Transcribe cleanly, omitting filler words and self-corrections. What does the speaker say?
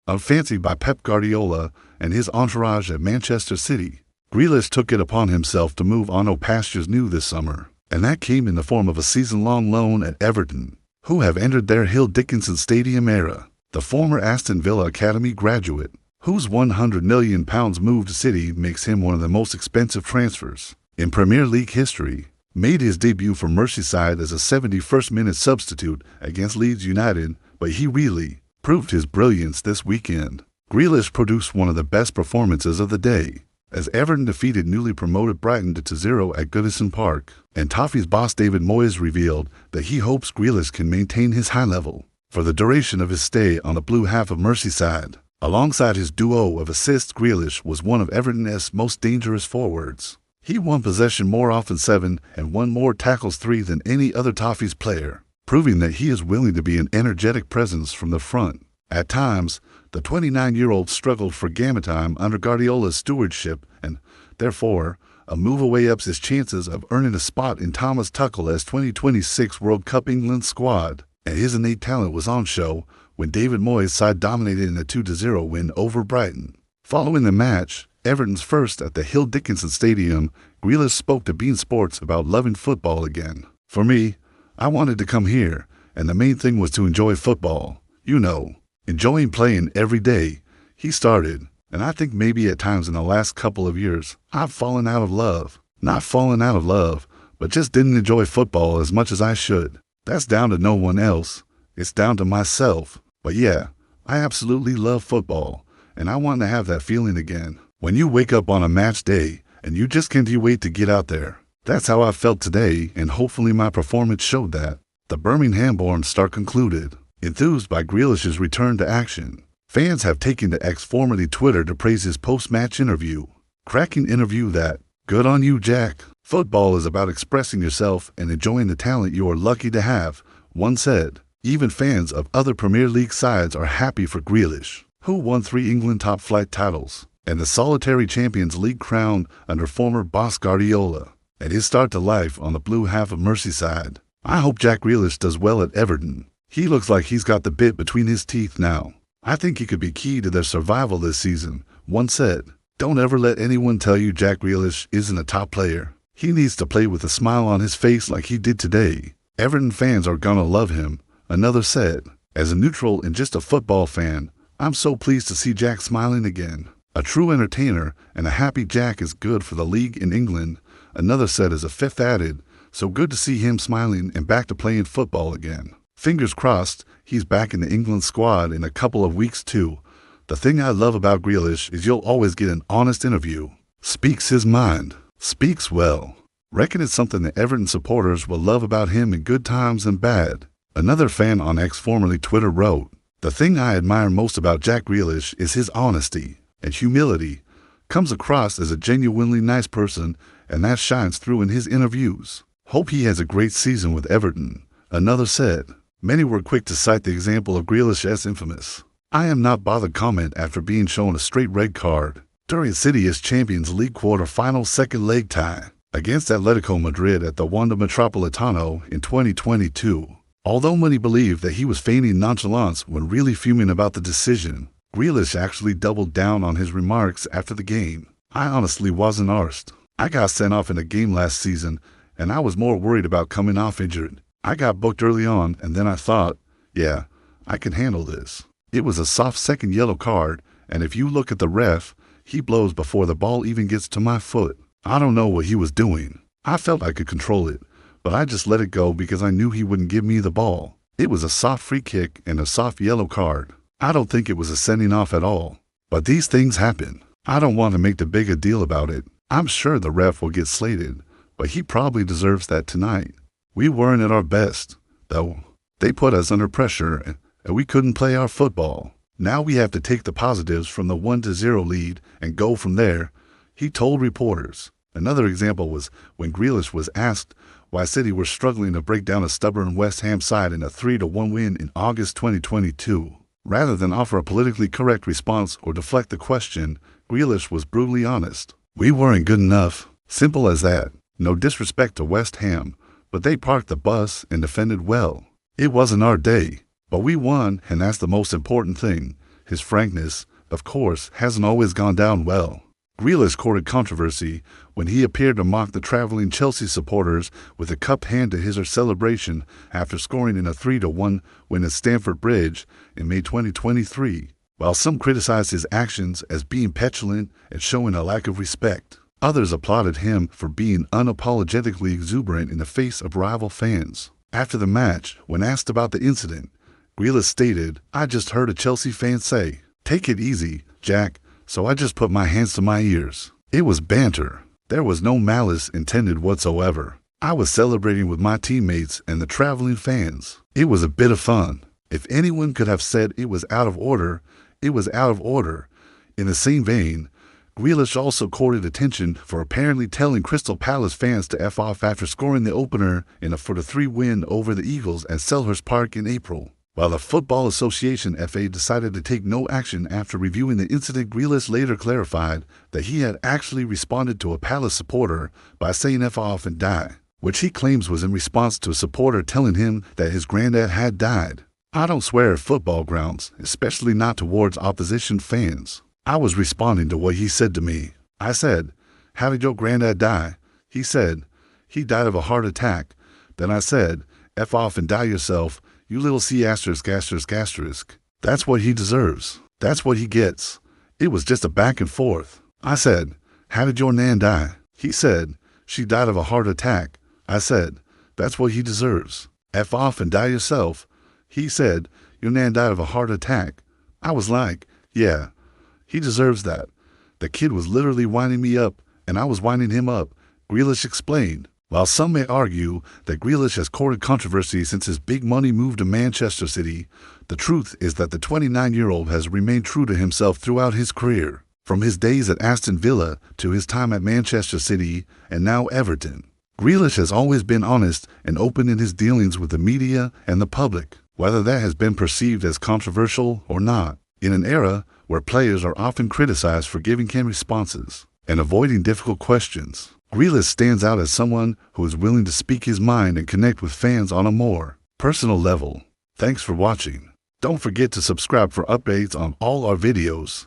Unfancied by Pep Guardiola and his entourage at Manchester City, Grealish took it upon himself to move on to pastures new this summer, and that came in the form of a season-long loan at Everton, who have entered their Hill Dickinson Stadium era. The former Aston Villa Academy graduate, whose £100 million move to City makes him one of the most expensive transfers in Premier League history, made his debut for Merseyside as a 71st-minute substitute against Leeds United, but he really proved his brilliance this weekend. Grealish produced one of the best performances of the day, as Everton defeated newly promoted Brighton 2-0 at Goodison Park, and Toffee's boss David Moyes revealed that he hopes Grealish can maintain his high level for the duration of his stay on the blue half of Merseyside. Alongside his duo of assists, Grealish was one of Everton's most dangerous forwards. He won possession more often 7 and won more tackles 3 than any other Toffees player, proving that he is willing to be an energetic presence from the front. At times, the 29-year-old struggled for game time under Guardiola's stewardship, and, therefore, a move away ups his chances of earning a spot in Thomas Tuchel's 2026 World Cup England squad, and his innate talent was on show when David Moyes' side dominated in a 2-0 win over Brighton. Following the match, Everton's first at the Hill Dickinson Stadium, Grealish spoke to beIN Sports about loving football again. "For me, I wanted to come here, and the main thing was to enjoy football. You know, enjoying playing every day," he started. "And I think maybe at times in the last couple of years, I've fallen out of love. Not fallen out of love, but just didn't enjoy football as much as I should. That's down to no one else. It's down to myself. But yeah, I absolutely love football, and I want to have that feeling again. When you wake up on a match day, and you just can't wait to get out there. That's how I felt today, and hopefully my performance showed that." The Birmingham-born star concluded, enthused by Grealish's return to action. Fans have taken to X, formerly Twitter, to praise his post-match interview. "Cracking interview that. Good on you, Jack. Football is about expressing yourself and enjoying the talent you are lucky to have," one said. Even fans of other Premier League sides are happy for Grealish, who won 3 England top-flight titles and the solitary Champions League crown under former boss Guardiola, at his start to life on the blue half of Merseyside. "I hope Jack Grealish does well at Everton. He looks like he's got the bit between his teeth now. I think he could be key to their survival this season," one said. "Don't ever let anyone tell you Jack Grealish isn't a top player. He needs to play with a smile on his face like he did today. Everton fans are gonna love him," another said. "As a neutral and just a football fan, I'm so pleased to see Jack smiling again. A true entertainer, and a happy Jack is good for the league in England," another said as a fifth added. "So good to see him smiling and back to playing football again. Fingers crossed, he's back in the England squad in a couple of weeks too. The thing I love about Grealish is you'll always get an honest interview. Speaks his mind. Speaks well. Reckon it's something that Everton supporters will love about him in good times and bad." Another fan on X, formerly Twitter, wrote, "The thing I admire most about Jack Grealish is his honesty and humility. Comes across as a genuinely nice person, and that shines through in his interviews. Hope he has a great season with Everton," another said. Many were quick to cite the example of Grealish's infamous "I am not bothered" comment after being shown a straight red card during City's Champions League quarter-final second leg tie against Atletico Madrid at the Wanda Metropolitano in 2022. Although many believed that he was feigning nonchalance when really fuming about the decision, Grealish actually doubled down on his remarks after the game. "I honestly wasn't arsed. I got sent off in a game last season, and I was more worried about coming off injured. I got booked early on, and then I thought, yeah, I can handle this. It was a soft second yellow card, and if you look at the ref, he blows before the ball even gets to my foot. I don't know what he was doing. I felt I could control it, but I just let it go because I knew he wouldn't give me the ball. It was a soft free kick and a soft yellow card. I don't think it was a sending off at all. But these things happen. I don't want to make too big a deal about it. I'm sure the ref will get slated, but he probably deserves that tonight. We weren't at our best, though. They put us under pressure, and we couldn't play our football. Now we have to take the positives from the 1-0 lead and go from there," he told reporters. Another example was when Grealish was asked why City were struggling to break down a stubborn West Ham side in a 3-1 win in August 2022. Rather than offer a politically correct response or deflect the question, Grealish was brutally honest. "We weren't good enough. Simple as that. No disrespect to West Ham, but they parked the bus and defended well. It wasn't our day, but we won, and that's the most important thing," his frankness, of course, hasn't always gone down well. Grealish courted controversy when he appeared to mock the traveling Chelsea supporters with a cup hand to his celebration after scoring in a 3-1 win at Stamford Bridge in May 2023. While some criticized his actions as being petulant and showing a lack of respect, others applauded him for being unapologetically exuberant in the face of rival fans. After the match, when asked about the incident, Grealish stated, "I just heard a Chelsea fan say, 'Take it easy, Jack,' so I just put my hands to my ears. It was banter. There was no malice intended whatsoever. I was celebrating with my teammates and the traveling fans. It was a bit of fun. If anyone could have said it was out of order, it was out of order." In the same vein, Grealish also courted attention for apparently telling Crystal Palace fans to F off after scoring the opener in a 4-3 win over the Eagles at Selhurst Park in April. While the Football Association FA decided to take no action after reviewing the incident, Grealish later clarified that he had actually responded to a Palace supporter by saying "F off and die," which he claims was in response to a supporter telling him that his granddad had died. "I don't swear at football grounds, especially not towards opposition fans. I was responding to what he said to me. I said, 'How did your granddad die?' He said, 'He died of a heart attack.' Then I said, 'F off and die yourself, you little C******. That's what he deserves. That's what he gets.' It was just a back and forth. I said, 'How did your nan die?' He said, 'She died of a heart attack.' I said, 'That's what he deserves. F off and die yourself.' He said, 'Your nan died of a heart attack.' I was like, 'Yeah, he deserves that.' The kid was literally winding me up, and I was winding him up," Grealish explained. While some may argue that Grealish has courted controversy since his big money move to Manchester City, the truth is that the 29-year-old has remained true to himself throughout his career, from his days at Aston Villa to his time at Manchester City and now Everton. Grealish has always been honest and open in his dealings with the media and the public, whether that has been perceived as controversial or not. In an era where players are often criticized for giving canned responses and avoiding difficult questions, Grealish stands out as someone who is willing to speak his mind and connect with fans on a more personal level. Thanks for watching. Don't forget to subscribe for updates on all our videos.